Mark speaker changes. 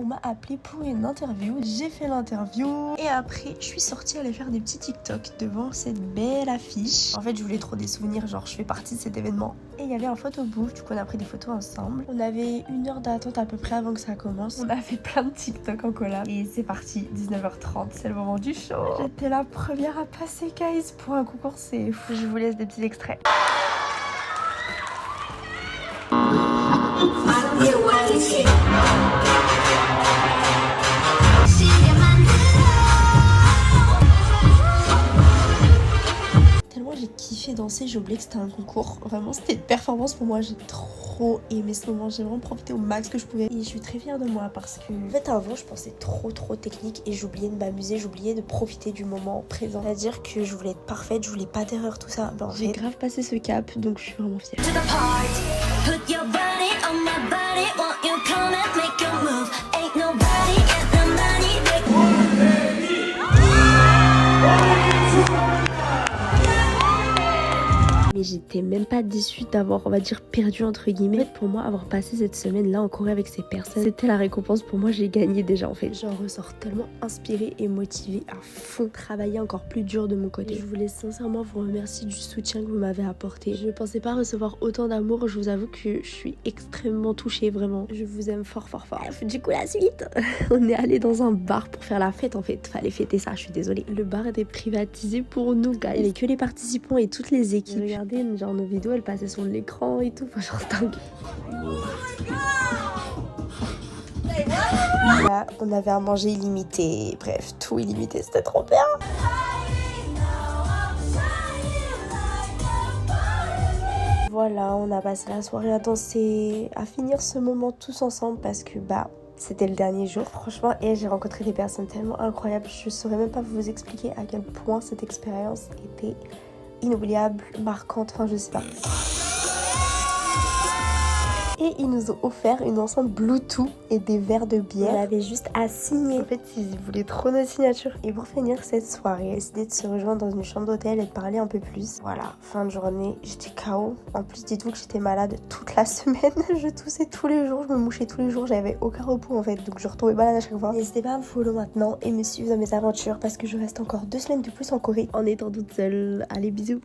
Speaker 1: On m'a appelé pour une interview, j'ai fait l'interview et après je suis sortie aller faire des petits TikTok devant cette belle affiche. En fait je voulais trop des souvenirs, genre je fais partie de cet événement. Et il y avait un photo booth, du coup on a pris des photos ensemble. On avait 1 heure d'attente à peu près avant que ça commence. On a fait plein de TikTok en collab et c'est parti, 19h30, c'est le moment du show. J'étais la première à passer guys pour un concours, c'est fou. Je vous laisse des petits extraits. Tellement j'ai kiffé danser, j'ai oublié que c'était un concours. Vraiment c'était une performance pour moi, j'ai trop aimé ce moment, j'ai vraiment profité au max que je pouvais. Et je suis très fière de moi parce que en fait avant je pensais trop technique et j'oubliais de m'amuser, j'oubliais de profiter du moment présent. C'est-à-dire que je voulais être parfaite, je voulais pas d'erreur, tout ça. Ben, j'ai grave passé ce cap donc je suis vraiment fière. Mais j'étais même pas déçue d'avoir, on va dire, perdu entre guillemets. En fait, pour moi, avoir passé cette semaine là en Corée avec ces personnes, c'était la récompense pour moi, j'ai gagné déjà en fait. J'en ressors tellement inspirée et motivée à fond, travailler encore plus dur de mon côté. Je voulais sincèrement vous remercier du soutien que vous m'avez apporté. Je ne pensais pas recevoir autant d'amour, je vous avoue que je suis extrêmement touchée, vraiment. Je vous aime fort. Bref, du coup la suite, on est allé dans un bar pour faire la fête en fait. Fallait fêter ça, je suis désolée. Le bar était privatisé pour nous, gars. Il n'y avait que les participants et toutes les équipes. Regardez, genre nos vidéos, elles passaient sur l'écran et tout. Enfin, genre dingue. Là, on avait à manger illimité. Bref, tout illimité, c'était trop bien. Voilà, on a passé la soirée à danser, à finir ce moment tous ensemble parce que c'était le dernier jour. Franchement, et j'ai rencontré des personnes tellement incroyables. Je saurais même pas vous expliquer à quel point cette expérience était inoubliable, marquante, enfin je sais pas. Et ils nous ont offert une enceinte Bluetooth et des verres de bière. On avait juste à signer. En fait, ils voulaient trop nos signatures. Et pour finir cette soirée, on a décidé de se rejoindre dans une chambre d'hôtel et de parler un peu plus. Voilà, fin de journée, j'étais KO. En plus, dites-vous que j'étais malade toute la semaine. Je toussais tous les jours, je me mouchais tous les jours. J'avais aucun repos en fait, donc je retombais malade à chaque fois. N'hésitez pas à me follow maintenant et me suivre dans mes aventures parce que je reste encore 2 semaines de plus en Corée en étant toute seule. Allez, bisous.